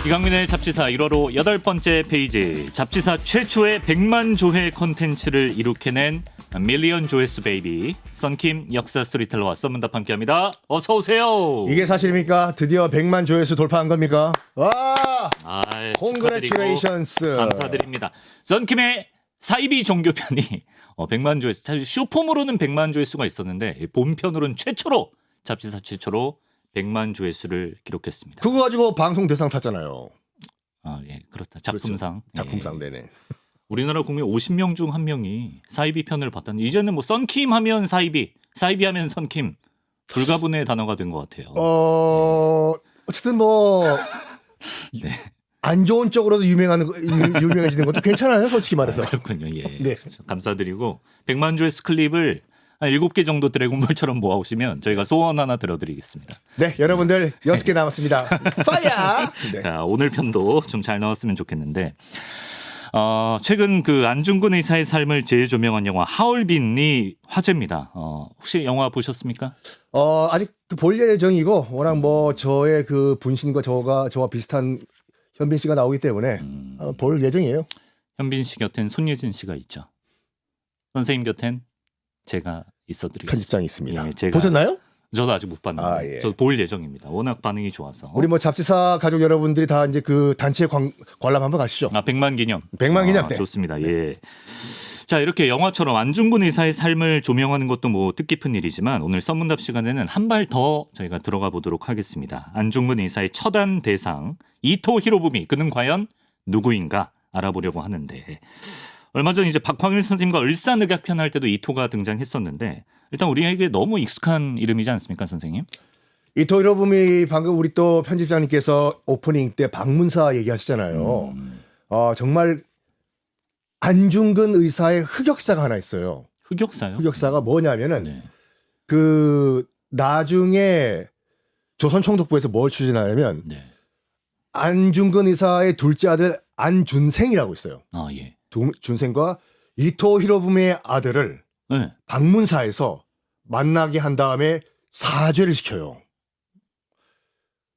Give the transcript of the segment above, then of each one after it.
이강민의 잡지사 1월호 8번째 페이지. 잡지사 최초의 100만 조회 콘텐츠를 이룩해낸 밀리언 조회수 베이비 썬킴 역사 스토리텔러와 썬문답 함께합니다. 어서 오세요. 이게 사실입니까? 드디어 100만 조회수 돌파한 겁니까? 와! Congratulations. 감사드립니다. 썬킴의 사이비 종교편이 100만 조회수, 사실 쇼폼으로는 100만 조회수가 있었는데 본편으로는 최초로, 잡지사 최초로 100만 조회수를 기록했습니다. 그거 가지고 방송 대상 탔잖아요. 아, 예, 그렇다. 작품상. 그렇죠. 작품상 예. 네네. 우리나라 국민 50명 중 1명이 사이비 편을 봤다는, 이제는 뭐 썬킴 하면 사이비, 사이비 하면 썬킴, 불가분의 단어가 된 것 같아요. 어쨌든 뭐 안 네. 좋은 쪽으로도 유명해지는 것도 괜찮아요, 솔직히 말해서. 그렇군요. 예. 네. 감사드리고 100만 조회수 클립을 한 7개 정도 드래곤볼처럼 모아오시면 저희가 소원 하나 들어드리겠습니다. 네, 여러분들 6개 남았습니다. 파이어! 네. 자, 오늘 편도 좀 잘 나왔으면 좋겠는데, 최근 그 안중근 의사의 삶을 재조명한 영화 하얼빈이 화제입니다. 혹시 영화 보셨습니까? 아직 볼 예정이고, 워낙 뭐 저의 그 분신과 저와 비슷한 현빈 씨가 나오기 때문에 볼 예정이에요. 현빈 씨 곁엔 손예진 씨가 있죠. 선생님 곁엔 제가 있어드리겠습니다. 편집장이 있습니다. 예, 제가 보셨나요? 저도 아직 못 봤는데 아, 예. 저도 볼 예정입니다. 워낙 반응이 좋아서. 우리 뭐 잡지사 가족 여러분들이 다 이제 그 단체 관람 한번 가시죠. 100만 기념. 100만 기념 때. 좋습니다. 네. 예. 자, 이렇게 영화처럼 안중근 의사의 삶을 조명하는 것도 뭐 뜻깊은 일이지만 오늘 썬문답 시간에는 한 발 더 저희가 들어가 보도록 하겠습니다. 안중근 의사의 처단 대상 이토 히로부미, 그는 과연 누구인가 알아보려고 하는데, 얼마 전 이제 박광일 선생님과 을사늑약편 할 때도 이토가 등장했었는데, 일단 우리에게 너무 익숙한 이름이지 않습니까, 선생님? 이토 히로부미, 방금 우리 또 편집장님께서 오프닝 때 방문사 얘기하시잖아요. 정말 안중근 의사의 흑역사가 하나 있어요. 흑역사요? 흑역사가 뭐냐면은 네. 그 나중에 조선총독부에서 뭘 추진하냐면 네. 안중근 의사의 둘째 아들 안준생이라고 있어요. 아, 예. 준생과 이토 히로부미의 아들을 네. 방문사에서 만나게 한 다음에 사죄를 시켜요.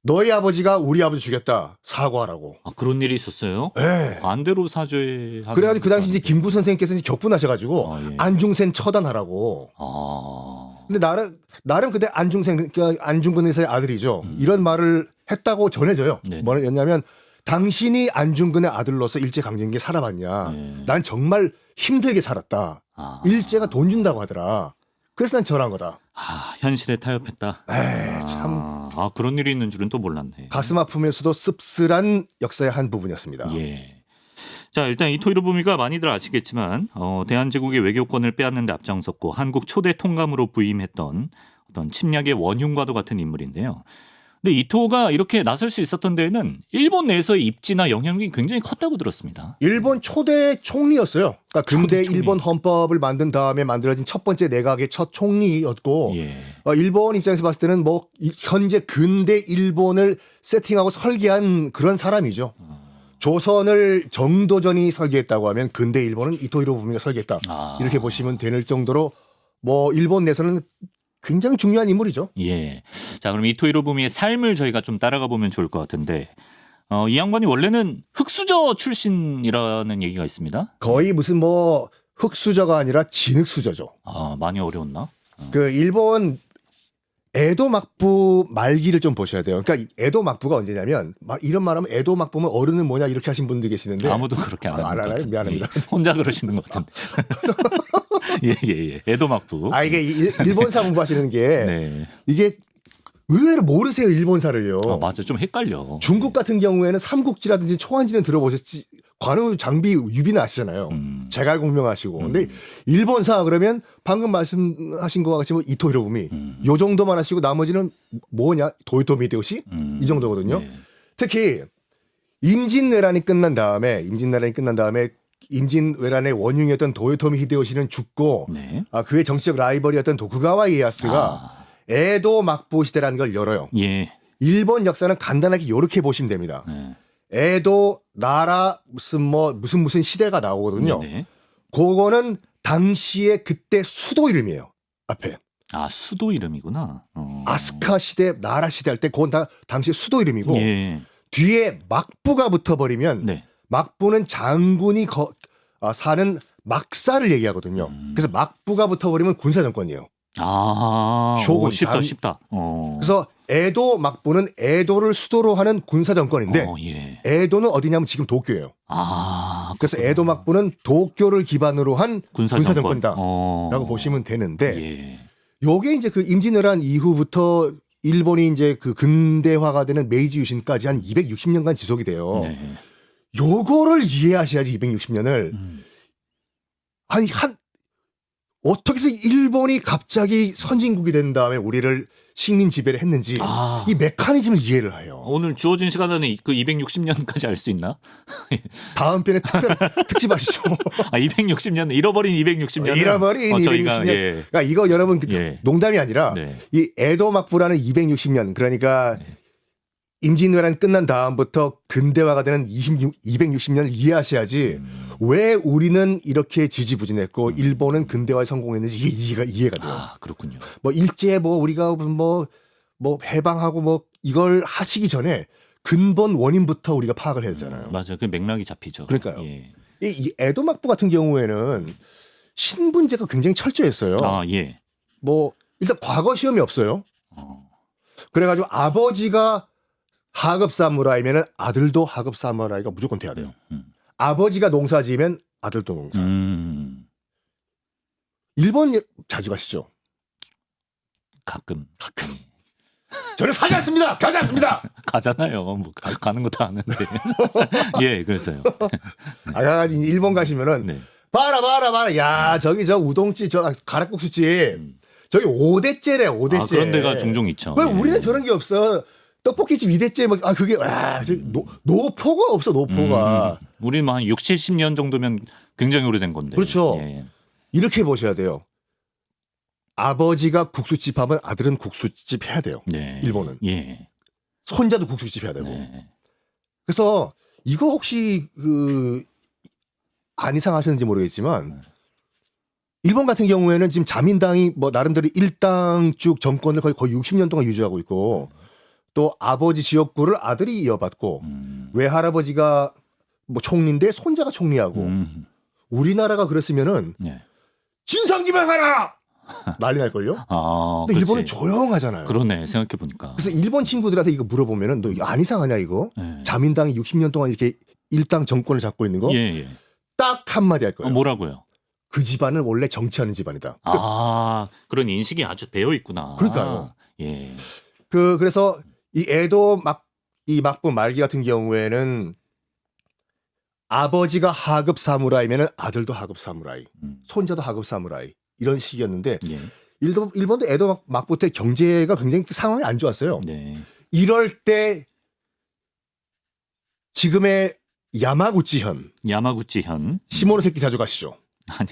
너희 아버지가 우리 아버지 죽였다. 사과하라고. 아, 그런 일이 있었어요? 네. 반대로 사죄하는. 그래가지고 그 당시 이제 김구 선생님께서 이제 격분하셔가지고 예. 안중생 처단하라고. 근데 나름 그때 안중생, 그러니까 안중근 의사의 아들이죠. 이런 말을 했다고 전해져요. 네. 뭐냐면 당신이 안중근의 아들로서 일제 강점기에 살아봤냐. 네. 난 정말 힘들게 살았다. 일제가 돈 준다고 하더라. 그래서 난 전한 거다. 현실에 타협했다. 에이, 참. 그런 일이 있는 줄은 또 몰랐네. 가슴 아프면서도 씁쓸한 역사의 한 부분이었습니다. 예. 자, 일단 이토 히로부미가 많이들 아시겠지만 대한제국의 외교권을 빼앗는 데 앞장섰고 한국 초대 통감으로 부임했던 어떤 침략의 원흉과도 같은 인물인데요. 근데 이토가 이렇게 나설 수 있었던 데에는 일본 내에서의 입지나 영향력이 굉장히 컸다고 들었습니다. 일본 초대 총리였어요. 그러니까 근대 초대 총리. 일본 헌법을 만든 다음에 만들어진 첫 번째 내각의 첫 총리였고, 예. 일본 입장에서 봤을 때는 뭐 현재 근대 일본을 세팅하고 설계한 그런 사람이죠. 조선을 정도전이 설계했다고 하면 근대 일본은 이토 히로부미가 설계했다. 이렇게 보시면 될 정도로 뭐 일본 내에서는 굉장히 중요한 인물이죠. 예. 자, 그럼 이토 히로부미의 삶을 저희가 좀 따라가 보면 좋을 것 같은데, 이 양반이 원래는 흑수저 출신이라는 얘기가 있습니다. 거의 무슨 뭐 흑수저가 아니라 진흙수저죠. 많이 어려웠나? 그 일본 에도 막부 말기를 좀 보셔야 돼요. 그러니까 에도 막부가 언제냐면 이런 말하면 에도 막부면 어른은 뭐냐 이렇게 하신 분들 계시는데 아무도 그렇게 안 하는 것 알아요? 같은데. 미안합니다. 예. 혼자 그러시는 것 같은데. 예. 에도 막부. 이게 일본사 공부하시는 게 네. 이게 의외로 모르세요, 일본사를요. 맞아. 좀 헷갈려. 중국 같은 경우에는 삼국지라든지 초안지는 들어보셨지. 관우 장비 유비는 아시잖아요. 제갈공명하시고. 근데 일본사 그러면 방금 말씀하신 것 같이 뭐 이토 히로부미 요 정도만 하시고 나머지는 뭐냐? 도요토미 히데요시 이 정도거든요. 네. 특히 임진왜란이 끝난 다음에 임진왜란의 원흉이었던 도요토미 히데요시는 죽고 네. 그의 정치적 라이벌이었던 도쿠가와 이에야스가 에도 막부 시대라는 걸 열어요. 예. 일본 역사는 간단하게 이렇게 보시면 됩니다. 네. 에도 나라 무슨 시대가 나오거든요. 네. 그거는 당시에 그때 수도 이름이에요. 앞에. 수도 이름이구나. 아스카 시대, 나라 시대 할 때 그건 다 당시 수도 이름이고 예. 뒤에 막부가 붙어버리면 네. 막부는 장군이 사는 막사를 얘기하거든요. 그래서 막부가 붙어버리면 군사정권이에요. 오, 쉽다, 쉽다. 그래서 에도 막부는 에도를 수도로 하는 군사정권인데 예. 에도는 어디냐면 지금 도쿄예요. 그래서 그렇구나. 에도 막부는 도쿄를 기반으로 한 군사정권이다. 라고 라고 보시면 되는데 예. 요게 이제 그 임진왜란 이후부터 일본이 이제 그 근대화가 되는 메이지 유신까지 한 260년간 지속이 돼요. 네. 요거를 이해하셔야지 260년을 아니 어떻게 해서 일본이 갑자기 선진국이 된 다음에 우리를 식민 지배를 했는지 이 메커니즘을 이해를 해요. 오늘 주어진 시간 안에 그 260년까지 알 수 있나? 다음 편에 특집 하시죠. 260년 잃어버린 260년. 잃어버린 260년. 예. 그러니까 이거 여러분 예. 농담이 아니라 네. 이 에도 막부라는 260년 그러니까 임진왜란 끝난 다음부터 근대화가 되는 260년을 이해하셔야지 왜 우리는 이렇게 지지부진했고 일본은 근대화에 성공했는지 이해가 돼요. 그렇군요. 뭐 일제 뭐 우리가 뭐 해방하고 뭐 이걸 하시기 전에 근본 원인부터 우리가 파악을 해야 되잖아요. 맞아요. 그 맥락이 잡히죠. 그러니까요. 예. 이 에도 막부 같은 경우에는 신분제가 굉장히 철저했어요. 예. 뭐 일단 과거 시험이 없어요. 그래가지고 아버지가 하급 사무라이면은 아들도 하급 사무라이가 무조건 돼야 돼요. 아버지가 농사지으면 아들도 농사. 일본 자주 가시죠? 가끔. 저는 사지 않습니다. 가지 않습니다. 가잖아요. 뭐 가는 것도 아는데. 예, 그래서요. 가가지고 일본 가시면은 네. 봐라. 야 저기 저 우동집 저 가락국수집 저기 5대째래 5대째. 그런 데가 종종 있죠. 왜 예. 우리는 저런 게 없어? 떡볶이집 2대째 뭐 그게 노포가 없어 노포가. 우리는 한 60, 70년 정도면 굉장히 오래된 건데. 그렇죠. 예. 이렇게 보셔야 돼요. 아버지가 국수집 하면 아들은 국수집 해야 돼요. 네. 일본은. 예. 손자도 국수집 해야 되고. 네. 그래서 이거 혹시 안 이상하시는지 모르겠지만 일본 같은 경우에는 지금 자민당이 뭐 나름대로 일당 쭉 정권을 거의 60년 동안 유지하고 있고 또 아버지 지역구를 아들이 이어받고 외할아버지가 뭐 총리인데 손자가 총리하고 우리나라가 그랬으면은 예. 진상규명하라 난리 날걸요. 근데 그렇지. 일본은 조용하잖아요. 그러네 생각해 보니까. 그래서 일본 친구들한테 이거 물어보면은 너 안 이상하냐 이거? 예. 자민당이 60년 동안 이렇게 일당 정권을 잡고 있는 거? 예. 딱 한마디 할 거예요. 뭐라고요? 그 집안은 원래 정치하는 집안이다. 그런 인식이 아주 배어 있구나. 그러니까요. 예. 그래서 이 에도 이 막부 말기 같은 경우에는 아버지가 하급 사무라이면은 아들도 하급 사무라이, 손자도 하급 사무라이 이런 식이었는데 예. 일본도 에도 막부 때 경제가 굉장히 상황이 안 좋았어요. 네. 이럴 때 지금의 야마구치현 시모노세키 자주 가시죠. 아니.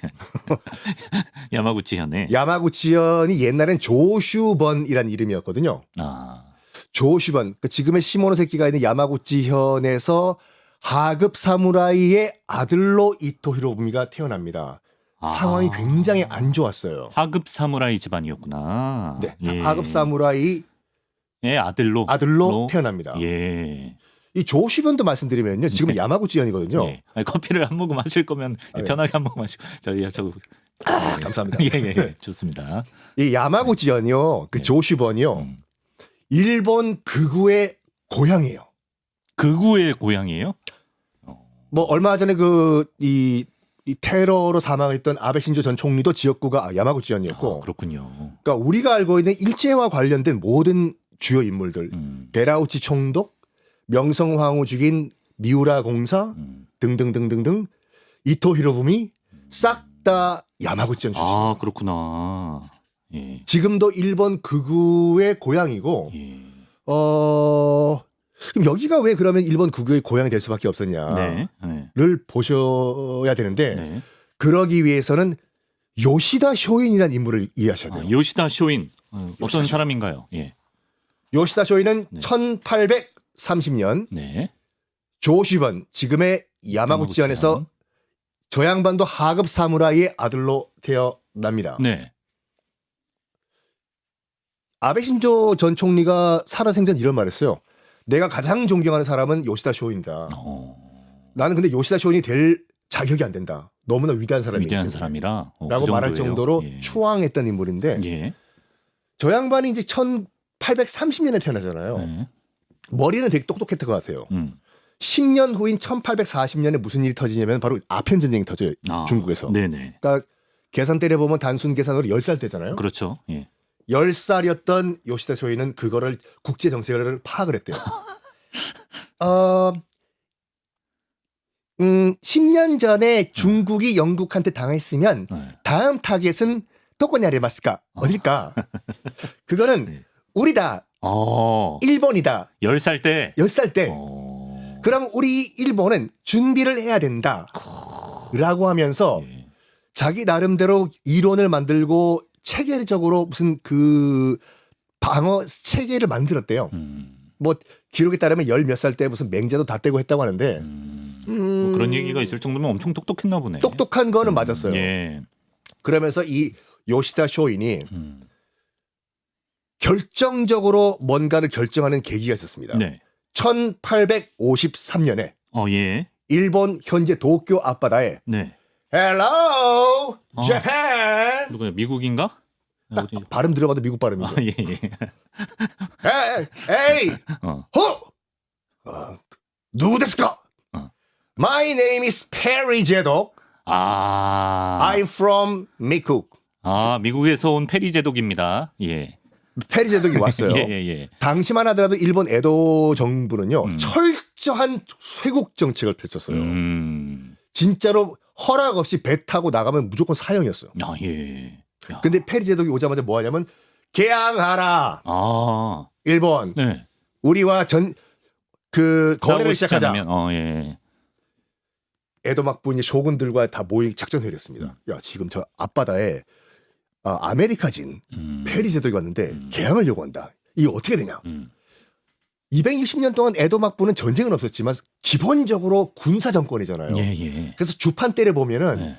야마구치현에. 야마구치현이 옛날엔 조슈번이라는 이름이었거든요. 조슈번. 지금의 시모노세키가 있는 야마구치현에서 하급 사무라이의 아들로 이토 히로부미가 태어납니다. 상황이 굉장히 안 좋았어요. 하급 사무라이 집안이었구나. 네, 예. 하급 사무라이의 아들로 태어납니다. 예. 이 조슈번도 말씀드리면요, 지금 야마구치현이거든요. 예. 커피를 한 모금 마실 거면 편하게 한 모금 마시고 감사합니다. 예. 좋습니다. 이 야마구치현이요, 그 조슈번이요, 일본 극우의 고향이에요. 극우의 고향이에요? 뭐 얼마 전에 이 테러로 사망했던 아베 신조 전 총리도 지역구가 야마구치현이었고. 그렇군요. 그러니까 우리가 알고 있는 일제와 관련된 모든 주요 인물들, 데라우치 총독, 명성황후 죽인 미우라 공사 등등등등등 이토 히로부미 싹 다 야마구치현 출신. 그렇구나. 예. 지금도 일본 극우의 고향이고. 예. 그럼 여기가 왜 그러면 일본 극우의 고향이 될 수밖에 없었냐를 보셔야 되는데 네. 그러기 위해서는 요시다 쇼인이라는 인물을 이해하셔야 돼요. 요시다 쇼인 어떤 사람인가요? 예. 요시다 쇼인은 1830년 네. 조슈번 지금의 야마구치현에서 저 양반도 하급 사무라이의 아들로 태어납니다. 네. 아베 신조 전 총리가 살아생전 이런 말을 했어요. 내가 가장 존경하는 사람은 요시다 쇼인이다. 어, 나는 근데 요시다 쇼인이 될 자격이 안 된다. 너무나 위대한 사람이기 위대한 때문에. 사람이라 라고 그 말할 정도예요? 정도로 예. 추앙했던 인물인데 예. 저 양반이 이제 1830년에 태어나잖아요. 예. 머리는 되게 똑똑했던 것 같아요. 10년 후인 1840년에 무슨 일이 터지냐면 바로 아편 전쟁이 터져요. 아, 중국에서. 네네. 그러니까 계산 때려보면 단순 계산으로 10살 때잖아요. 그렇죠. 예. 10살이었던 요시다 쇼이는 그거를 국제 정세를 파악을 했대요. 10년 전에 중국이 영국한테 당했으면 네. 다음 타겟은 도코냐레마스까 어딜까? 그거는 네. 우리다. 일본이다. 10살 때. 10살 때. 어, 그럼 우리 일본은 준비를 해야 된다. 라고 하면서 예. 자기 나름대로 이론을 만들고 체계적으로 무슨 그 방어 체계를 만들었대요. 뭐 기록에 따르면 10몇 살 때 무슨 맹자도 다 떼고 했다고 하는데 뭐 그런 얘기가 있을 정도면 엄청 똑똑했나 보네. 똑똑한 거는 맞았어요. 예. 그러면서 이 요시다 쇼인이 결정적으로 뭔가를 결정하는 계기가 있었습니다. 네. 1853년에 예. 일본 현재 도쿄 앞바다에 네. Hello, Japan. 누구야? 미국인가? 딱 어디- 발음 들어봐도 미국 발음이죠. 예, 예. Hey, 어. 누구ですか? My name is Perry 제독. I'm from 미국. 미국에서 온 페리 제독입니다. 예. 페리 제독이 왔어요. 예, 예, 예. 당시만 하더라도 일본 에도 정부는요 철저한 쇄국 정책을 펼쳤어요. 진짜로 허락 없이 배 타고 나가면 무조건 사형이었어요. 예. 야. 근데 페리 제독이 오자마자 뭐 하냐면 개항하라. 일본 네. 우리와 거래를 싸우고 싶지 시작하자. 않으면, 예. 에도 막부 이제 쇼군들과 다 모의 작전 회의를 했습니다. 야 지금 저 앞바다에 아메리카진 페리 제독이 왔는데 개항을 요구한다. 이게 어떻게 되냐? 260년 동안 에도 막부는 전쟁은 없었지만 기본적으로 군사 정권이잖아요. 예, 예. 그래서 주판 때려 보면은 네.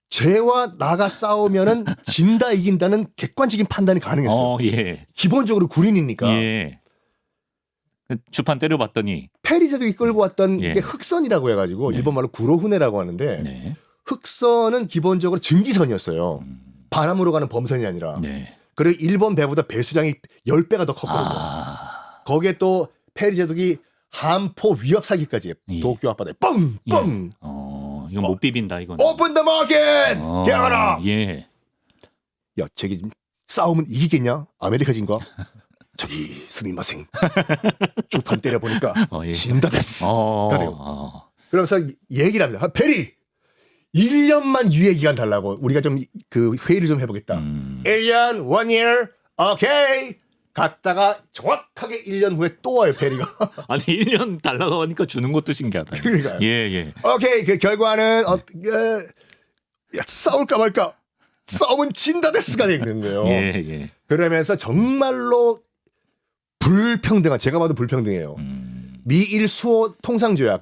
쟤와 나가 싸우면은 진다 이긴다는 객관적인 판단이 가능했어요. 예. 기본적으로 군인이니까. 예. 그 주판 때려봤더니, 페리 제독이 끌고 왔던 예. 게 흑선이라고 해가지고 네. 일본 말로 구로훈해라고 하는데 네. 흑선은 기본적으로 증기선이었어요. 바람으로 가는 범선이 아니라. 네. 그리고 일본 배보다 배수량이 10배가 더 컸거든요. 거기에 또 페리 제독이 함포 위협 사기까지 예. 도쿄 앞바다에 뻥! 뻥! 이건 못 비빈다, 이거는. 오픈 더 마켓! 개하라! 예. 야, 저기 싸우면 이기겠냐? 아메리카진과? 저기 스미마생. 주판 때려보니까 예. 진다 됐어. 다 돼요. 그래서 그러면서 얘기를 합니다. 페리! 1년만 유예 기간 달라고 우리가 좀 그 회의를 좀 해보겠다. 1년, 1 year, 오케이. 갔다가 정확하게 1년 후에 또 와요, 페리가. 아니 1년 달라고 하니까 주는 것도 신기하다. 그러니까요. 예, 예. 오케이, 그 결과는 야, 싸울까 말까. 싸움은 진다 데스가 되는 거예요. 예, 예. 그러면서 정말로 불평등한, 제가 봐도 불평등해요. 미일 수호 통상조약,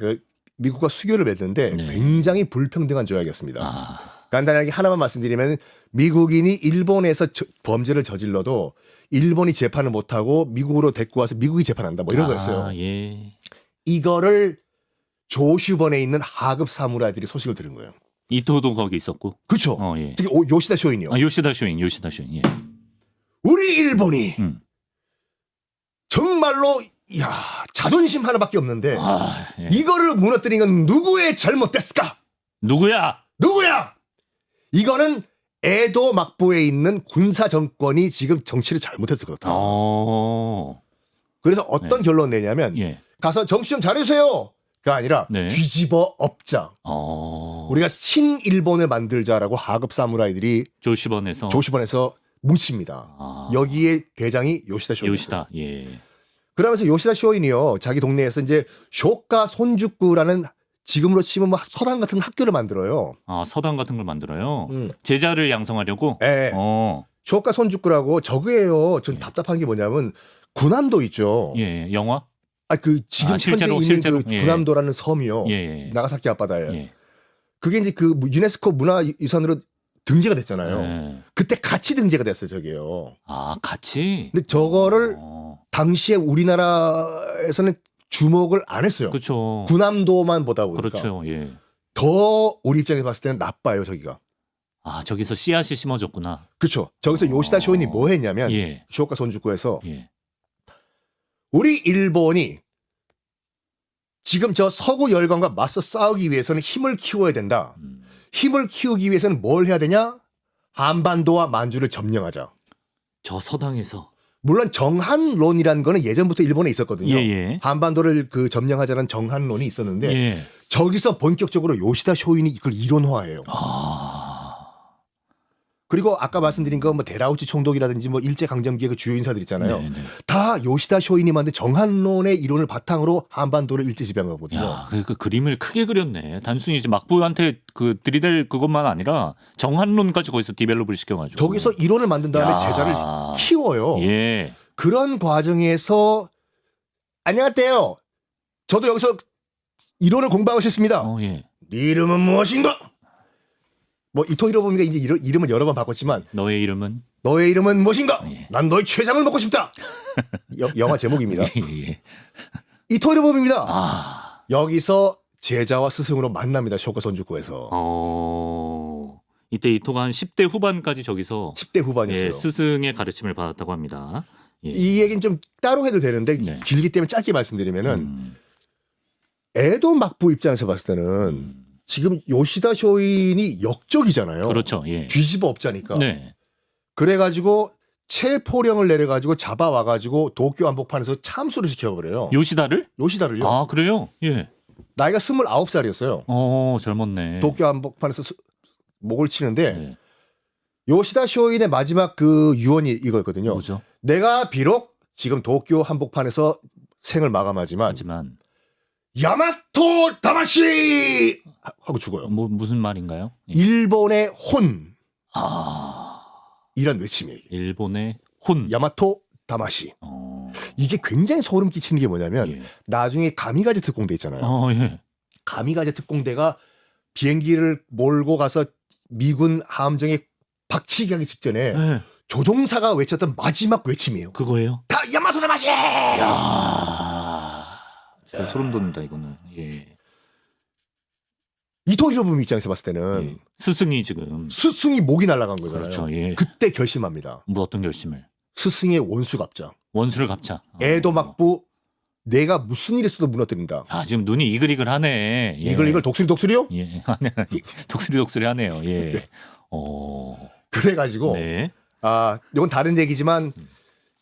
미국과 수교를 맺는데 네. 굉장히 불평등한 조약이었습니다. 간단하게 하나만 말씀드리면 미국인이 일본에서 범죄를 저질러도 일본이 재판을 못하고 미국으로 데리고 와서 미국이 재판한다 뭐 이런 거였어요. 예. 이거를 조슈번에 있는 하급 사무라이들이 소식을 들은 거예요. 이토도 거기 있었고. 그렇죠. 예. 특히 요시다 쇼인이요. 요시다 쇼인. 예. 우리 일본이 음. 정말로 자존심 하나밖에 없는데 예. 이거를 무너뜨린 건 누구의 잘못됐을까? 누구야? 이거는 에도 막부에 있는 군사 정권이 지금 정치를 잘못해서 그렇다. 그래서 어떤 결론 내냐면 예. 가서 정치 좀 잘해주세요. 가 아니라 네. 뒤집어 엎자. 우리가 신일본을 만들자라고 하급 사무라이들이 조슈번에서 뭉칩니다. 여기에 대장이 요시다 쇼인. 요시다. 예. 그러면서 요시다 쇼인이요. 자기 동네에서 이제 쇼카 손죽구라는 지금으로 치면 뭐 서당 같은 학교를 만들어요. 서당 같은 걸 만들어요. 제자를 양성하려고. 네. 쇼카 손죽구라고 저거예요. 전 답답한 게 뭐냐면 군함도 있죠. 예. 영화? 지금 실제로, 현재 있는 실제로? 그 예. 군함도라는 섬이요. 예. 나가사키 앞바다에. 예. 그게 이제 그 유네스코 문화유산으로 등재가 됐잖아요. 예. 그때 같이 등재가 됐어요, 저게요. 같이? 근데 저거를 당시에 우리나라에서는 주목을 안 했어요. 그렇죠. 군함도만 보다 보니까. 그렇죠. 예. 더 우리 입장에서 봤을 때는 나빠요, 저기가. 아, 저기서 씨앗이 심어졌구나. 그렇죠. 저기서 요시다 쇼인이 뭐 했냐면 예. 쇼오카 손주쿠에서 예. 우리 일본이 지금 저 서구 열강과 맞서 싸우기 위해서는 힘을 키워야 된다. 힘을 키우기 위해서는 뭘 해야 되냐? 한반도와 만주를 점령하자. 저 서당에서 물론 정한론이라는 거는 예전부터 일본에 있었거든요. 예. 한반도를 그 점령하자는 정한론이 있었는데 예. 저기서 본격적으로 요시다 쇼인이 이걸 이론화해요. 아. 그리고 아까 말씀드린 거 뭐 데라우치 총독이라든지 뭐 일제 강점기의 그 주요 인사들 있잖아요. 네네. 다 요시다 쇼인이 만든 정한론의 이론을 바탕으로 한반도를 일제 지배한 거거든요. 야, 그 그림을 크게 그렸네. 단순히 이제 막부한테 그 들이댈 그것만 아니라 정한론까지 거기서 디벨롭을 시켜가지고. 저기서 이론을 만든 다음에 야. 제자를 키워요. 예. 그런 과정에서 안녕하세요. 저도 여기서 이론을 공부하고 싶습니다. 예. 네 이름은 무엇인가? 뭐 이토 히로부미가 이제 이름을 여러 번 바꿨지만 너의 이름은 너의 이름은 무엇인가? 예. 난 너의 췌장을 먹고 싶다. 영화 제목입니다. 예. 이토 히로부미입니다. 아. 여기서 제자와 스승으로 만납니다. 쇼오카 손주쿠에서. 이때 이토가 한 10대 후반까지 저기서 10대 후반이었어요. 예, 스승의 가르침을 받았다고 합니다. 예. 이 얘기는 좀 따로 해도 되는데 네. 길기 때문에 짧게 말씀드리면은 에도 막부 입장에서 봤을 때는 지금 요시다 쇼인이 역적이잖아요. 그렇죠. 예. 뒤집어 엎자니까. 네. 그래가지고 체포령을 내려가지고 잡아와가지고 도쿄 한복판에서 참수를 시켜버려요. 요시다를? 요시다를요. 아, 그래요? 예. 나이가 29살이었어요. 젊었네. 도쿄 한복판에서 목을 치는데 네. 요시다 쇼인의 마지막 그 유언이 이거였거든요. 뭐죠? 내가 비록 지금 도쿄 한복판에서 생을 마감하지만 하지만 야마토 다마시 하고 죽어요. 무슨 말인가요? 예. 일본의 혼 아, 이란 외침이에요. 이게. 일본의 혼. 야마토 다마시. 이게 굉장히 소름 끼치는 게 뭐냐면 예. 나중에 가미가제 특공대 있잖아요. 예. 가미가제 특공대가 비행기를 몰고 가서 미군 함정에 박치기 하기 직전에 예. 조종사가 외쳤던 마지막 외침이에요. 그거예요? 다 야마토 다마시! 야, 진짜 소름 돋는다 이거는. 예. 이토 히로부미 입장에서 봤을 때는 예. 스승이 지금 스승이 목이 날아간 거잖아요. 그렇죠. 예. 그때 결심합니다. 뭐 어떤 결심을? 스승의 원수 갚자. 원수를 갚자. 에도 막부 내가 무슨 일 있어도 무너뜨린다. 야, 지금 눈이 이글이글하네. 예. 이걸 독수리요? 예. 독수리 하네요. 예. 네. 어. 그래가지고 네. 이건 다른 얘기지만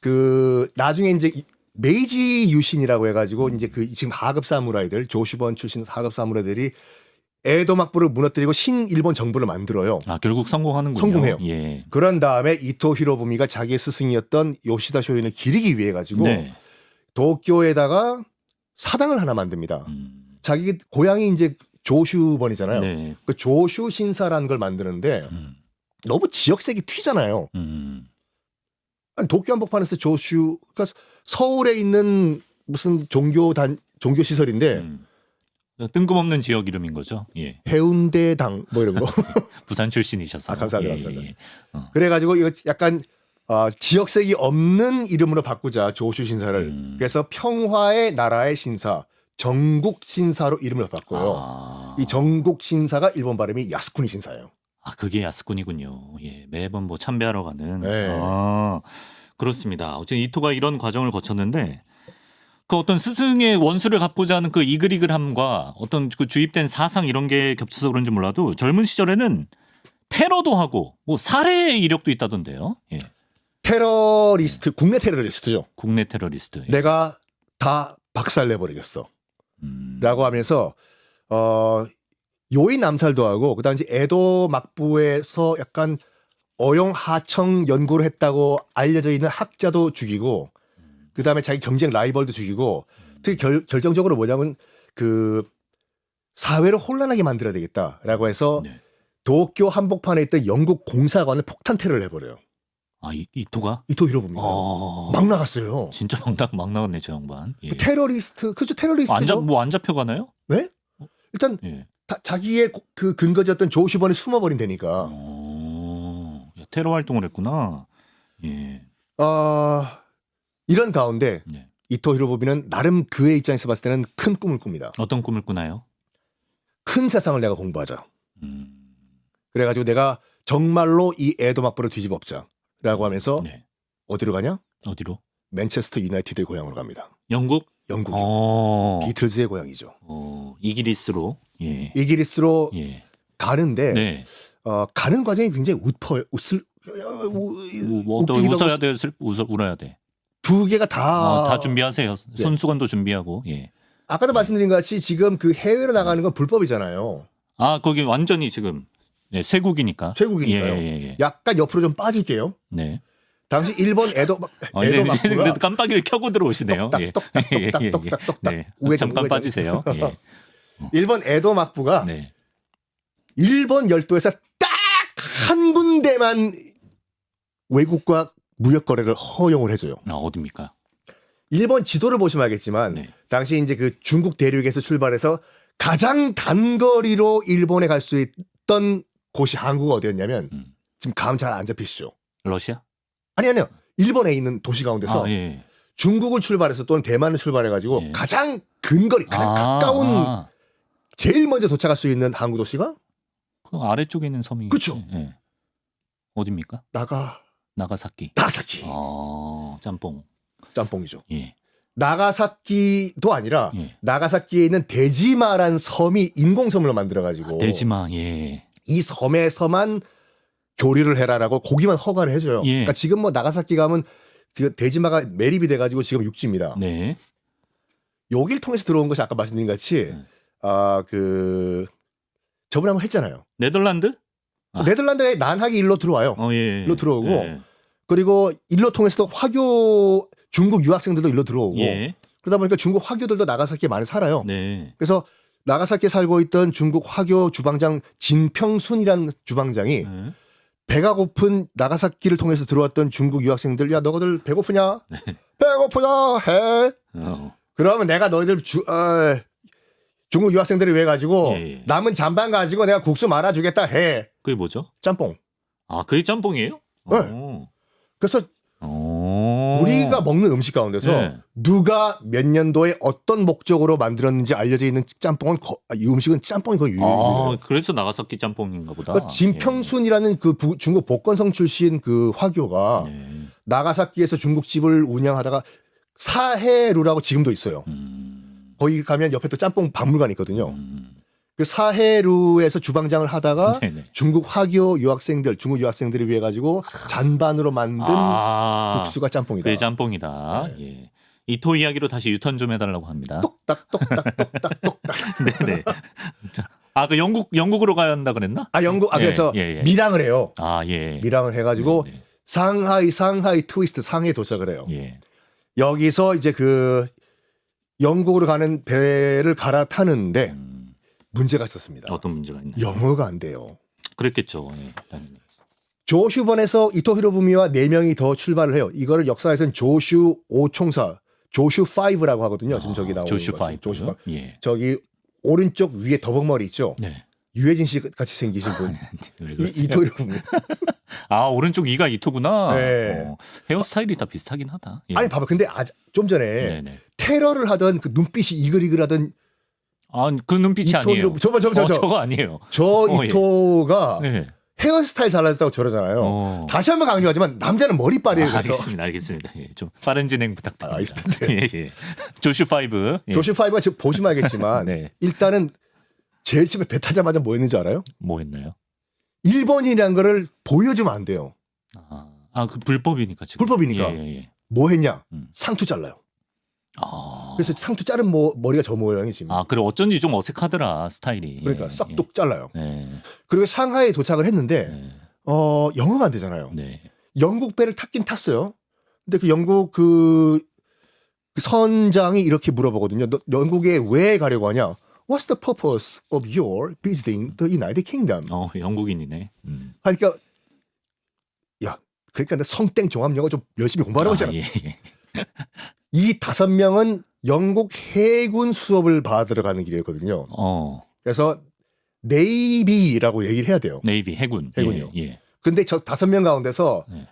그 나중에 이제 메이지 유신이라고 해가지고 이제 그 지금 하급 사무라이들 조슈번 출신 하급 사무라이들이 에도 막부를 무너뜨리고 신일본 정부를 만들어요. 아, 결국 성공하는군요. 성공해요. 예. 그런 다음에 이토 히로부미가 자기의 스승이었던 요시다 쇼인을 기리기 위해 가지고 네. 도쿄에다가 사당을 하나 만듭니다. 자기 고향이 이제 조슈번이잖아요. 네. 그 조슈 신사라는 걸 만드는데 너무 지역색이 튀잖아요. 아니, 도쿄 한복판에서 조슈, 그러니까 서울에 있는 무슨 종교 시설인데 뜬금없는 지역 이름인 거죠. 예. 해운대당 뭐 이런 거. 부산 출신이셔서. 감사합니다. 예, 감사합니다. 예. 그래가지고 이거 약간 지역색이 없는 이름으로 바꾸자 조슈 신사를. 그래서 평화의 나라의 신사, 정국 신사로 이름을 바꿔요. 아. 이 정국 신사가 일본 발음이 야스쿠니 신사예요. 아, 그게 야스쿠니군요. 예, 매번 뭐 참배하러 가는. 네. 아, 그렇습니다. 어쨌든 이토가 이런 과정을 거쳤는데 그 어떤 스승의 원수를 갚고자 하는 그 이글이글함과 어떤 그 주입된 사상 이런 게 겹쳐서 그런지 몰라도 젊은 시절에는 테러도 하고 뭐 살해 이력도 있다던데요. 예. 테러리스트, 국내 테러리스트죠. 국내 테러리스트. 예. 내가 다 박살내버리겠어. 라고 하면서 요인 암살도 하고 그다음 이제 에도 막부에서 약간 어용 하청 연구를 했다고 알려져 있는 학자도 죽이고 그다음에 자기 경쟁 라이벌도 죽이고 특히 결정적으로 뭐냐면 그 사회를 혼란하게 만들어야 되겠다라고 해서 네. 도쿄 한복판에 있던 영국 공사관을 폭탄 테러를 해버려요. 아, 이토가? 이토 히로부미가 막 나갔어요. 진짜 막 나갔네 저 양반. 예. 테러리스트, 그죠? 테러리스트죠. 안 잡혀가나요? 네? 일단 예. 자기의 그 근거지였던 조슈번이 숨어버린 데니까. 테러 활동을 했구나. 예. 이런 가운데 네. 이토 히로부미는 나름 그의 입장에서 봤을 때는 큰 꿈을 꿉니다. 어떤 꿈을 꾸나요? 큰 세상을 내가 공부하자. 음. 그래가지고 내가 정말로 이 에도 막부를 뒤집어엎자라고 하면서 네. 어디로 가냐? 어디로? 맨체스터 유나이티드의 고향으로 갑니다. 영국? 영국. 어. 비틀즈의 고향이죠. 이기리스로. 예. 이기리스로 예. 가는데 네. 가는 과정이 굉장히 뭐 어떤 웃기기도 웃어야 하고 돼, 울어야 돼. 두 개가 다 다 준비하세요. 네. 손수건도 준비하고. 예. 아까도 말씀드린 것 같이 지금 그 해외로 나가는 건 불법이잖아요. 아 거기 완전히 지금 쇠국이니까. 쇠국이니까요. 예. 약간 옆으로 좀 빠질게요. 네. 당시 일본 에도 이제 막부가 그래도 깜빡이를 켜고 들어오시네요. 예. 똑딱똑딱똑딱똑딱 네. 우회전, 잠깐 우회전. 빠지세요. 예. 일본 에도 막부가 네. 일본 열도에서 딱 한 군데만 외국과 무역 거래를 허용을 해줘요. 어디입니까? 일본 지도를 보시면 알겠지만 네. 당시 이제 그 중국 대륙에서 출발해서 가장 단거리로 일본에 갈 수 있던 곳이 한국가 어디였냐면 지금 감 잘 안 잡히시죠? 러시아? 아니요. 일본에 있는 도시 가운데서 예. 중국을 출발해서 또는 대만을 출발해가지고 예. 가장 근거리, 가장 가까운 제일 먼저 도착할 수 있는 항구 도시가 그 아래쪽에 있는 섬이. 그쵸. 예. 어디입니까? 나가사키. 나가사키. 짬뽕. 짬뽕이죠. 예. 나가사키도 아니라 예. 나가사키에 있는 데지마란 섬이 인공섬으로 만들어가지고 대지마. 예. 이 섬에서만 교류를 해라라고 고기만 허가를 해줘요. 예. 그러니까 지금 뭐 나가사키 가면 지금 데지마가 매립이 돼가지고 지금 육지입니다. 네. 여길 통해서 들어온 것이 아까 말씀드린 같이 저번에 한번 했잖아요. 네덜란드? 네덜란드에 난하기 일로 들어와요. 예. 일로 들어오고 예. 그리고 일로 통해서도 화교 중국 유학생들도 일로 들어오고 예. 그러다 보니까 중국 화교들도 나가사키에 많이 살아요. 네. 그래서 나가사키에 살고 있던 중국 화교 주방장 진평순이라는 주방장이 네. 배가 고픈 나가사키를 통해서 들어왔던 중국 유학생들 야 너희들 배고프냐? 네. 배고프다 해. 그러면 내가 너희들 중국 유학생들을 위해 가지고 예. 남은 잔반 가지고 내가 국수 말아주겠다 해. 그게 뭐죠? 짬뽕. 그게 짬뽕이에요? 네. 그래서 오. 우리가 먹는 음식 가운데서 네. 누가 몇 년도에 어떤 목적으로 만들었는지 알려져 있는 짬뽕은 이 음식은 짬뽕이 거의 유일해요. 그래서 나가사키 짬뽕인가 보다. 그러니까 진평순이라는 그 중국 복건성 출신 그 화교가 예. 나가사키에서 중국집을 운영하다가 사해루라고 지금도 있어요. 거기 가면 옆에 또 짬뽕 박물관이 있거든요. 그 사해루에서 주방장을 하다가 네네. 중국 화교 유학생들, 중국 유학생들을 위해 가지고 잔반으로 만든 국수가 짬뽕이다. 그게 짬뽕이다. 네. 예. 이토 이야기로 다시 유턴 좀 해달라고 합니다. 똑딱 똑딱 똑딱 똑딱. 네네. 그 영국으로 가야 한다 그랬나? 그래서 예. 밀항을 해요. 예. 밀항을 해가지고 네네. 상하이 트위스트 상해에 도착을 해요. 예. 여기서 이제 그 영국으로 가는 배를 갈아타는데 문제가 있었습니다. 어떤 문제가 있나요? 영어가 안 돼요. 그랬겠죠. 예. 당연히. 조슈번에서 이토 히로부미와 4명이 더 출발을 해요. 이거를 역사에서는 조슈 5총사, 조슈 5라고 하거든요. 지금 저기 나오는 조슈 것이. 5. 조슈 5. 예. 저기 오른쪽 위에 더벅머리 있죠. 네. 유해진 씨 같이 생기신 분. 왜 이 그러세요? 이토 히로부미. 오른쪽 이가 이토구나. 네. 헤어스타일이 다 비슷하긴 하다. 예. 아니 봐봐. 근데 좀 전에 네네. 테러를 하던 그 눈빛이 이글이글하던 그 눈빛이 이토 아니에요. 히로부미. 저거 아니에요. 저 예. 이토가 네. 헤어스타일 달라졌다고 저러잖아요. 다시 한번 강조하지만 남자는 머리빨이에요. 그래서. 알겠습니다. 예, 좀 빠른 진행 부탁드립니다. 알겠습니다. 예. 조슈 5. 예. 조슈 5가 지금 보시면 알겠지만 네. 일단은 제일 처음에 배 타자마자 뭐 했는지 알아요? 뭐 했나요? 일본이라는 거를 보여주면 안 돼요. 그 불법이니까 지금. 불법이니까. 예. 뭐 했냐? 음. 상투 잘라요. 그래서 상투 자른 머리가 저 모양이 지금. 그래 어쩐지 좀 어색하더라 스타일이. 그러니까 싹둑 잘라요. 예. 그리고 상하이에 도착을 했는데 네. 영어가 안 되잖아요. 네. 영국 배를 탔긴 탔어요. 근데 그 영국 그 선장이 이렇게 물어보거든요. 너 영국에 왜 가려고 하냐? What's the purpose of your visiting the United Kingdom? 영국인이네. 그러니까 그러니까 나 성땡 종합영어 좀 열심히 공부하라고 했잖아. 예. 이 5명은 영국 해군 수업을 받으러 가는 길이었거든요. 그래서 네이비라고 얘기를 해야 돼요. 네이비 해군이요. 근데 저 5명 가운데서 네.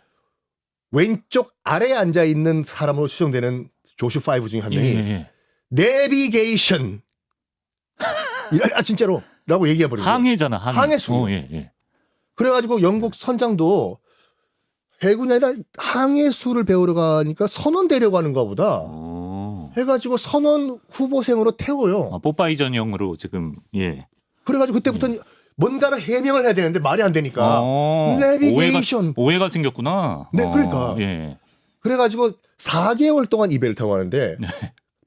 왼쪽 아래에 앉아 있는 사람으로 추정되는 조슈 5 중에 한 예, 명이 예. 내비게이션 진짜로 라고 얘기해 버리고 항해잖아. 항해. 항해수. 예, 예. 그래가지고 영국 선장도 해군이 아니라 항해수를 배우러 가니까 선원 데려가는가 보다 오. 해가지고 선원 후보생으로 태워요. 아, 뽀빠이 전형으로 지금 예. 그래가지고 그때부터는 뭔가를 해명을 해야 되는데 말이 안 되니까 어, 내비게이션. 오해가 생겼구나. 네, 그러니까. 예. 그래가지고 4개월 동안 이 배를 타고 가는데 네.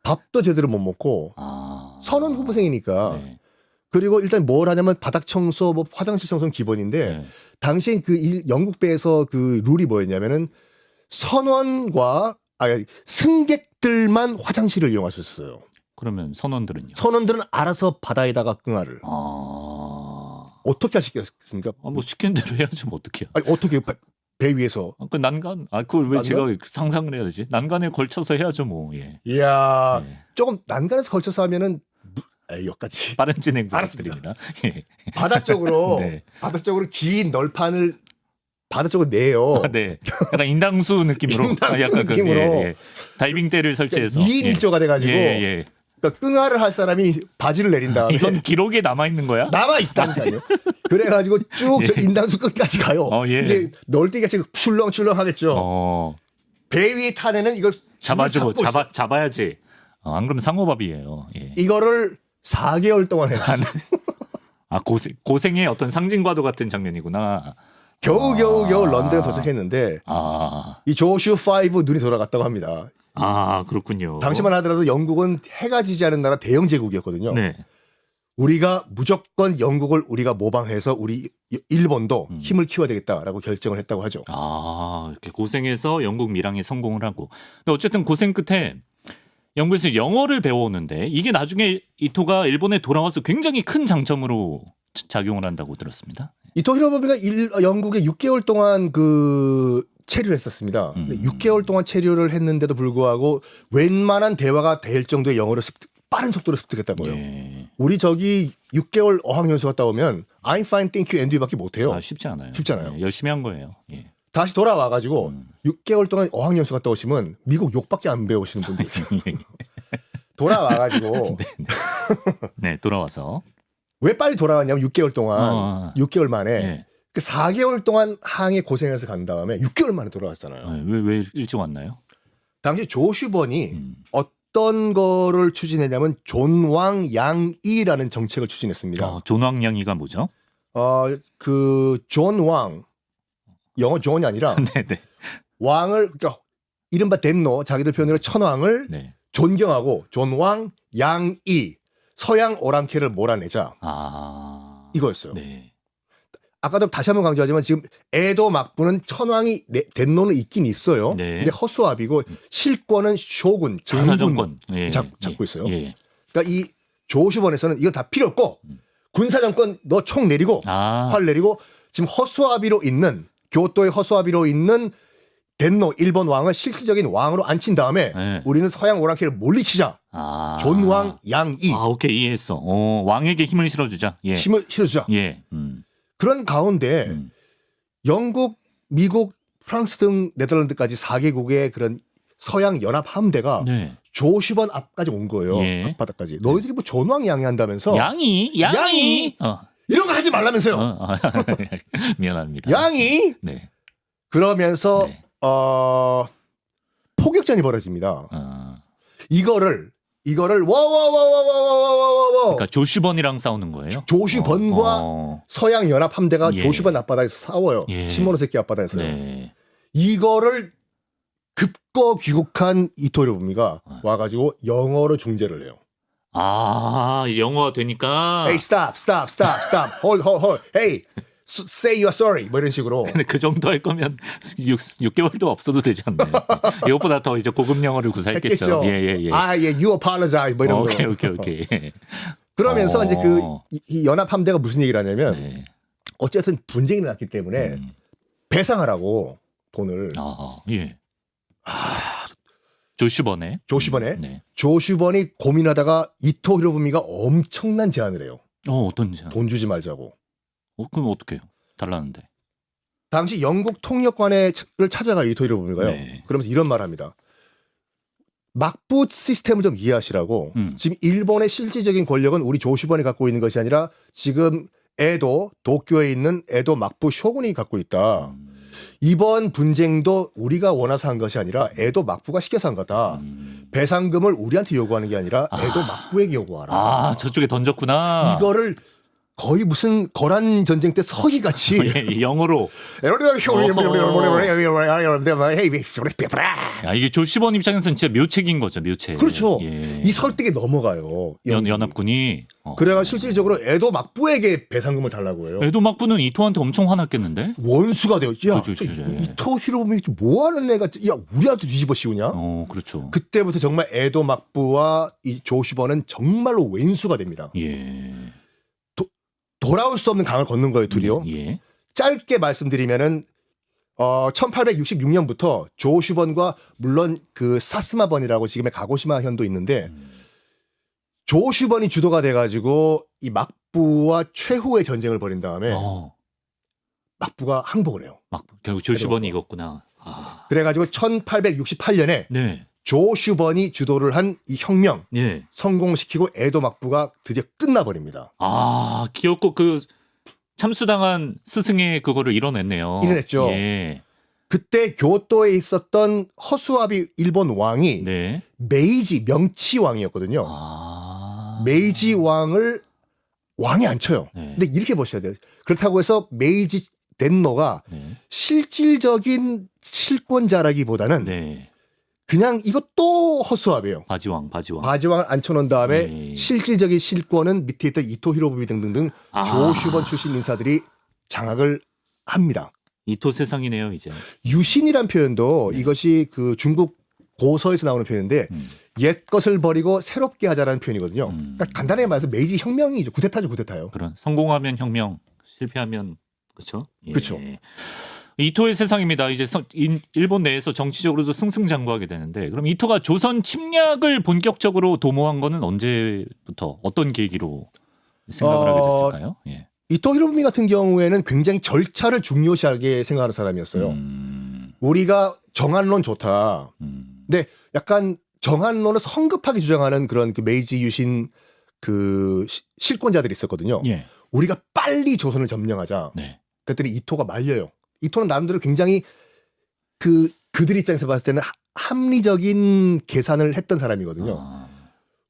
밥도 제대로 못 먹고 아. 선원 후보생이니까 네. 그리고 일단 뭘 하냐면 바닥 청소, 뭐 화장실 청소는 기본인데 네. 당시에 영국 배에서 그 룰이 뭐였냐면은 선원과 승객들만 화장실을 이용할 수 있었어요. 그러면 선원들은요? 선원들은 알아서 바다에다가 끙아를 어떻게 하시겠습니까? 뭐 시키는 대로 해야지 뭐 어떡해요. 아니 어떻게 배 위에서? 그 난간 그걸 왜 난간? 제가 상상을 해야 되지? 난간에 걸쳐서 해야죠 뭐. 예. 이야 예. 조금 난간에서 걸쳐서 하면은 여기까지 빠른 진행 알았습니다. 부탁드립니다. 예. 바다 쪽으로 네. 바다 쪽으로 긴 널판을 바다 쪽으로 내요. 네. 약간 인당수 느낌으로. 인당수 약간 느낌으로. 다이빙대를 설치해서. 2인 1조가 돼가지고 예, 예. 그러니까 끙아를 할 사람이 바지를 내린 다음에 이건 기록에 남아 있는 거야? 남아 있다니까요. 그래가지고 쭉 저 예. 인당수 끝까지 가요. 예. 이게 널뛰기같이 출렁출렁 하겠죠. 어. 배 위에 탄 애는 이걸 잡아주고 잡고 있어. 잡아야지. 안 그러면 상어밥이에요. 예. 이거를 4개월 동안 해요. 아 고생의 어떤 상징과도 같은 장면이구나. 겨우 런던에 도착했는데 이 조슈 5 눈이 돌아갔다고 합니다. 그렇군요. 당시만 하더라도 영국은 해가 지지 않은 나라 대영 제국이었거든요. 네. 우리가 무조건 영국을 우리가 모방해서 우리 일본도 힘을 키워야 되겠다라고 결정을 했다고 하죠. 이렇게 고생해서 영국 밀항에 성공을 하고. 근데 어쨌든 고생 끝에 영국에서 영어를 배워오는데 이게 나중에 이토가 일본에 돌아와서 굉장히 큰 장점으로 작용을 한다고 들었습니다. 이토 히로부미가 영국에 6개월 동안 그 체류를 했었습니다. 6개월 동안 체류를 했는데도 불구하고 웬만한 대화가 될 정도의 영어를 빠른 속도로 습득했다고요. 예. 우리 저기 6개월 어학연수 갔다 오면 I'm fine, thank you, and you밖에 못해요. 쉽지 않아요. 쉽지 않아요. 예, 열심히 한 거예요. 예. 다시 돌아와가지고 6개월 동안 어학연수 갔다 오시면 미국 욕밖에 안 배우시는 분들 있어요. 돌아와가지고 네, 돌아와서 왜 빨리 돌아왔냐면 6개월 동안 6개월 만에 예. 그 4개월 동안 항해 고생해서 간 다음에 6개월 만에 돌아왔잖아요. 왜 일찍 왔나요? 당시 조슈번이 어떤 거를 추진했냐면 존왕 양이라는 정책을 추진했습니다. 존왕양이가 뭐죠? 그 존왕 영어 존이 아니라 네네. 왕을 그러니까 이른바 덴노 자기들 표현으로 천왕을 네. 존경하고 존왕 양이 서양 오랑캐를 몰아내자 이거였어요. 네. 아까도 다시 한번 강조하지만 지금 에도 막부는 천왕이 덴노는 있긴 있어요. 네. 근데 허수아비고 실권은 쇼군 장군 군사정권 잡고 있어요. 예. 그러니까 이 조슈번에서는 이거 다 필요 없고 군사정권 너 총 내리고 활 내리고 지금 허수아비로 있는 교토의 허수아비로 있는 덴노 일본 왕을 실질적인 왕으로 앉힌 다음에 네. 우리는 서양 오랑캐를 몰리치자. 존왕 양이 오케이 이해했어. 왕에게 힘을 실어주자. 예. 힘을 실어주자. 예. 그런 가운데 영국, 미국, 프랑스 등 네덜란드까지 4개국의 그런 서양 연합 함대가 네. 조슈번 앞까지 온 거예요. 예. 앞바다까지. 너희들이 뭐 존왕 양이 한다면서 양이 이런 거 하지 말라면서요. 미안합니다. 양이 네. 그러면서 네. 포격전이 벌어집니다. 이거를 그러니까 조슈번이랑 싸우는 거예요? 조슈번과 서양 연합 함대가 예. 조슈번 앞바다에서 싸워요. 예. 시모노세키 앞바다에서요. 네. 이거를 급거 귀국한 이토 히로부미가 와가지고 영어로 중재를 해요. 영어가 되니까. Hey, stop. Hold. Hey, say you're sorry. 뭐 이런 식으로. 근데 그 정도 할 거면 6개월도 없어도 되지 않나요? 이것보다 더 이제 고급 영어를 구사했겠죠. 했겠죠. 예. you apologize. 뭐 이런 거. 오케이. 그러면서 이제 이 연합 함대가 무슨 얘기를 하냐면 네. 어쨌든 분쟁이 났기 때문에 배상하라고 돈을. 예. 조슈번에. 네. 조슈번이 고민하다가 이토 히로부미가 엄청난 제안을 해요. 어떤 제안? 돈 주지 말자고. 그럼 어떡해요? 달라는데. 당시 영국 통역관을 찾아가 이토 히로부미가요. 네. 그러면서 이런 말을 합니다. 막부 시스템을 좀 이해하시라고. 지금 일본의 실질적인 권력은 우리 조슈번이 갖고 있는 것이 아니라 지금 에도 도쿄에 있는 에도 막부 쇼군이 갖고 있다. 이번 분쟁도 우리가 원해서 한 것이 아니라 에도 막부가 시켜서 한 거다. 배상금을 우리한테 요구하는 게 아니라 에도 막부에게 요구하라. 아, 저쪽에 던졌구나. 이거를 거의 무슨 거란 전쟁 때 서기같이 예, 영어로. 야, 이게 조슈번 입장에서는 진짜 묘책인 거죠, 묘책. 그렇죠. 예. 이 설득에 넘어가요. 연합군이. 그래가 실질적으로 에도 막부에게 배상금을 달라고 해요. 에도 막부는 이토한테 엄청 화났겠는데? 원수가 돼요. 야, 그렇죠, 그렇죠. 이토 히로부미 뭐 하는 애가 야 우리한테 뒤집어 씌우냐? 그렇죠. 그때부터 정말 에도 막부와 이 조슈번은 정말로 왼수가 됩니다. 예. 돌아올 수 없는 강을 걷는 거예요, 둘이요. 예. 짧게 말씀드리면은 1866년부터 조슈번과 물론 그 사스마번이라고 지금의 가고시마 현도 있는데 조슈번이 주도가 돼가지고 이 막부와 최후의 전쟁을 벌인 다음에 막부가 항복을 해요. 결국 조슈번이 이겼구나. 아. 그래가지고 1868년에 네. 조슈번이 주도를 한 이 혁명 예. 성공시키고 에도 막부가 드디어 끝나버립니다. 아, 귀엽고 그 참수당한 스승의 그거를 이뤄냈네요. 이뤄냈죠. 예. 그때 교토에 있었던 허수아비 일본 왕이 네. 메이지 명치 왕이었거든요. 아. 메이지 왕을 왕에 앉혀요. 네. 근데 이렇게 보셔야 돼요. 그렇다고 해서 메이지 덴노가 네. 실질적인 실권자라기보다는 네. 그냥 이것도 허수아비예요. 바지왕. 바지왕을 앉혀놓은 다음에 네. 실질적인 실질적인 실권은 밑에 있던 이토 히로부미 등등등 조슈번 출신 인사들이 장악을 합니다. 이토 세상이네요, 이제. 유신이란 표현도 이것이 그 중국 고서에서 나오는 표현인데 옛 것을 버리고 새롭게 하자라는 표현이거든요. 그러니까 간단하게 말해서 메이지 혁명이죠. 구데타죠, 구데타요. 그런 성공하면 혁명, 실패하면 그렇죠. 예. 그렇죠. 이토의 세상입니다. 이제 일본 내에서 정치적으로도 승승장구하게 되는데, 그럼 이토가 조선 침략을 본격적으로 도모한 거는 언제부터 어떤 계기로 생각을 하게 됐을까요? 예. 이토 히로부미 같은 경우에는 굉장히 절차를 중요시하게 생각하는 사람이었어요. 우리가 정한론 좋다. 근데 약간 정한론을 성급하게 주장하는 그런 그 메이지 유신 그 실권자들이 있었거든요. 예. 우리가 빨리 조선을 점령하자. 네. 그랬더니 이토가 말려요. 이토는 나름대로 굉장히 그들 입장에서 봤을 때는 합리적인 계산을 했던 사람이거든요. 아.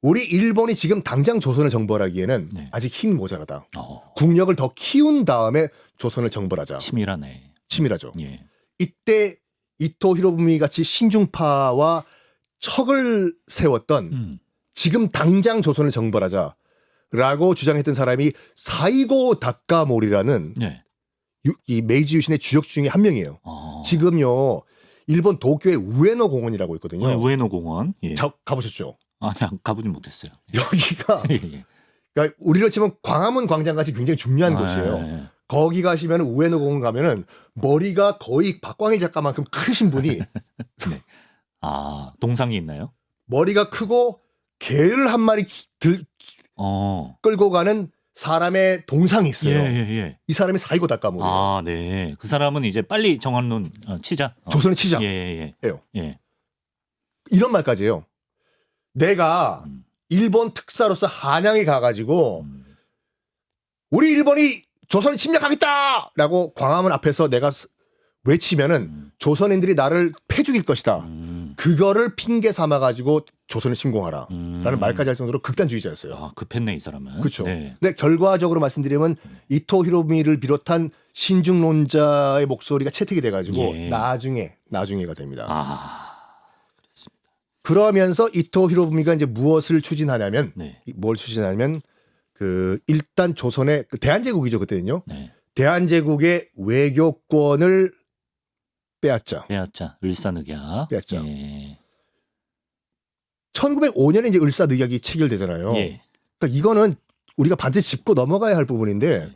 우리 일본이 지금 당장 조선을 정벌하기에는 네. 아직 힘이 모자라다. 국력을 더 키운 다음에 조선을 정벌하자. 치밀하네. 치밀하죠. 예. 이때 이토 히로부미 같이 신중파와 척을 세웠던 지금 당장 조선을 정벌하자라고 주장했던 사람이 사이고 다카모리라는 네. 이 메이지 유신의 주역 중에 한 명이에요. 지금요 일본 도쿄의 우에노 공원이라고 있거든요. 우에노 공원. 예. 가보셨죠? 아니, 보진 못했어요. 여기가 예, 예. 그러니까 우리로 치면 광화문 광장 같이 굉장히 중요한 곳이에요. 예. 거기 가시면 우에노 공원 가면은 머리가 거의 박광일 작가만큼 크신 분이 네. 동상이 있나요? 머리가 크고 개를 한 마리 끌고 가는 사람의 동상이 있어요. 예. 이 사람이 사이고 다카모리예요. 네. 그 사람은 이제 빨리 정한론 치자. 조선을 치자. 예. 해요. 이런 말까지 해요. 내가 일본 특사로서 한양에 가가지고 우리 일본이 조선을 침략하겠다라고 광화문 앞에서 내가 외치면은 조선인들이 나를 패죽일 것이다. 그거를 핑계 삼아가지고 조선을 침공하라. 라는 말까지 할 정도로 극단주의자였어요. 급했네 이 사람은. 그렇죠. 네. 근데 결과적으로 말씀드리면 이토 히로부미를 비롯한 신중론자의 목소리가 채택이 돼가지고 나중에가 됩니다. 그러면서 이토 히로부미가 이제 무엇을 추진하냐면 뭘 추진하냐면 그 일단 조선의 그 대한제국이죠 그때는요. 대한제국의 외교권을 빼앗자. 을사늑약. 빼앗자. 예. 1905년에 이제 을사늑약이 체결되잖아요. 예. 그러니까 이거는 우리가 반드시 짚고 넘어가야 할 부분인데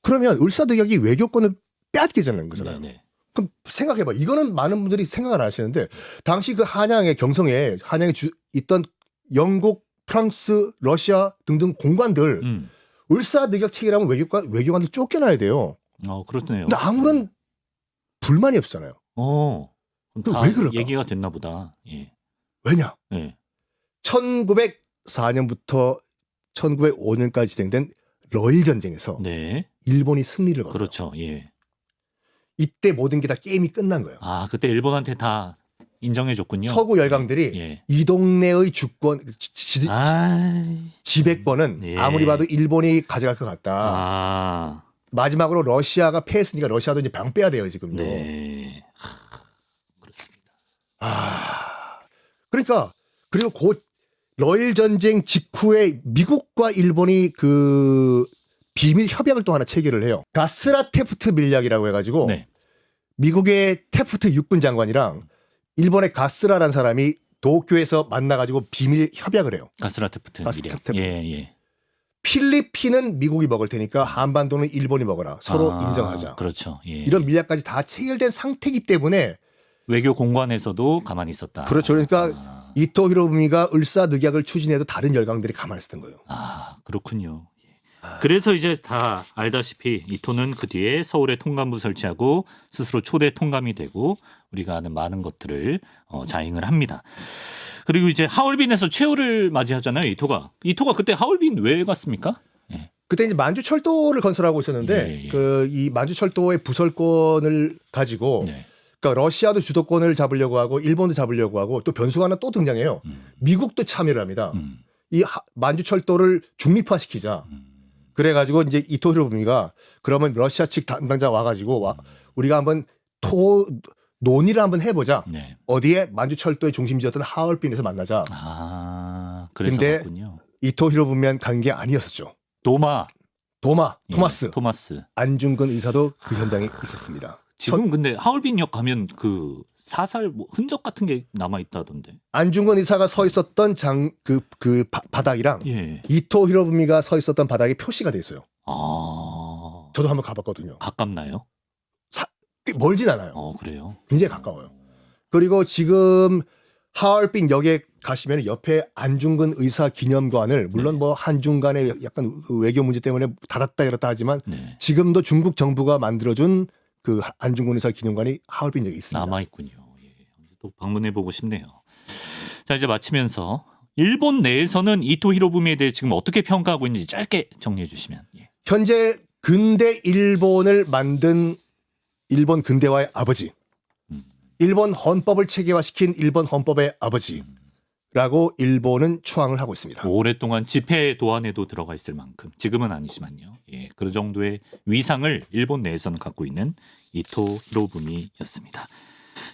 그러면 을사늑약이 외교권을 빼앗기자는 거잖아요. 그럼 생각해봐. 이거는 많은 분들이 생각을 안 하시는데 당시 그 한양의 경성에 있던 영국, 프랑스, 러시아 등등 공관들 을사늑약 체결하면 외교관들 쫓겨나야 돼요. 그렇네요. 근데 아무런 불만이 없잖아요. 그럼 그 다 왜 그럴까? 얘기가 됐나 보다. 예. 왜냐? 예. 1904년부터 1905년까지 진행된 러일 전쟁에서 네. 일본이 승리를 거둬요. 그렇죠. 예. 이때 모든 게 다 게임이 끝난 거예요. 아, 그때 일본한테 다 인정해줬군요. 서구 열강들이 예. 이 동네의 주권, 아이. 지배권은 예. 아무리 봐도 일본이 가져갈 것 같다. 아, 마지막으로 러시아가 패했으니까 러시아도 이제 방 빼야 돼요 지금요. 네. 그렇습니다. 그러니까 그리고 곧 러일 전쟁 직후에 미국과 일본이 그 비밀 협약을 또 하나 체결을 해요. 가스라 테프트 밀약이라고 해가지고 네. 미국의 테프트 육군 장관이랑 일본의 가스라라는 사람이 도쿄에서 만나가지고 비밀 협약을 해요. 가스라테프트 가스라테프트. 밀약. 예, 예. 필리핀은 미국이 먹을 테니까 한반도는 일본이 먹어라. 서로 아, 인정하자. 그렇죠. 예. 이런 밀약까지 다 체결된 상태이기 때문에 외교 공관에서도 가만히 있었다. 그렇죠. 그러니까 아, 이토 히로부미가 을사늑약을 추진해도 다른 열강들이 가만히 있었던 거예요. 그렇군요. 예. 그래서 이제 다 알다시피 이토는 그 뒤에 서울에 통감부 설치하고 스스로 초대 통감이 되고 우리가 아는 많은 것들을 자행을 합니다. 그리고 이제 하얼빈에서 최후를 맞이하잖아요. 이토가 그때 하얼빈 왜 갔습니까? 예. 그때 이제 만주 철도를 건설하고 있었는데 예, 예. 그 이 만주 철도의 부설권을 가지고 네. 그러니까 러시아도 주도권을 잡으려고 하고 일본도 잡으려고 하고 또 변수가 하나 또 등장해요. 미국도 참여를 합니다. 이 만주 철도를 중립화시키자. 그래가지고 이제 이토 히로부미가 그러면 러시아 측 담당자 와가지고 우리가 한번 논의를 한번 해보자. 네. 어디에 만주 철도의 중심지였던 하얼빈에서 만나자. 그래서 근데 갔군요. 이토 히로부미는 간 게 아니었었죠. 토마스 토마스. 안중근 의사도 그 현장에 있었습니다. 지금 근데 하얼빈역 가면 그 사살 뭐 흔적 같은 게 남아 있다던데. 안중근 의사가 서 있었던 바닥이랑 예. 이토 히로부미가 서 있었던 바닥에 표시가 돼 있어요. 저도 한번 가봤거든요. 가깝나요? 꽤 멀진 않아요. 그래요. 굉장히 가까워요. 그리고 지금 하얼빈 역에 가시면 옆에 안중근 의사 기념관을 물론 네. 뭐 한중 간의 약간 그 외교 문제 때문에 닫았다 열었다 하지만 네. 지금도 중국 정부가 만들어준 그 안중근 의사 기념관이 하얼빈 역에 있습니다. 남아 있군요. 예. 또 방문해 보고 싶네요. 자, 이제 마치면서 일본 내에서는 이토 히로부미에 대해 지금 어떻게 평가하고 있는지 짧게 정리해 주시면. 예. 현재 근대 일본을 만든 일본 근대화의 아버지, 일본 헌법을 체계화시킨 일본 헌법의 아버지라고 일본은 추앙을 하고 있습니다. 오랫동안 집회 도안에도 들어가 있을 만큼 지금은 아니지만요. 예, 그 정도의 위상을 일본 내에서는 갖고 있는 이토 히로부미였습니다.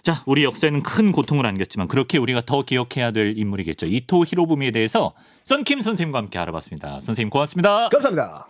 자, 우리 역사에는 큰 고통을 안겼지만 그렇게 우리가 더 기억해야 될 인물이겠죠. 이토 히로부미에 대해서 썬킴 선생님과 함께 알아봤습니다. 선생님 고맙습니다. 감사합니다.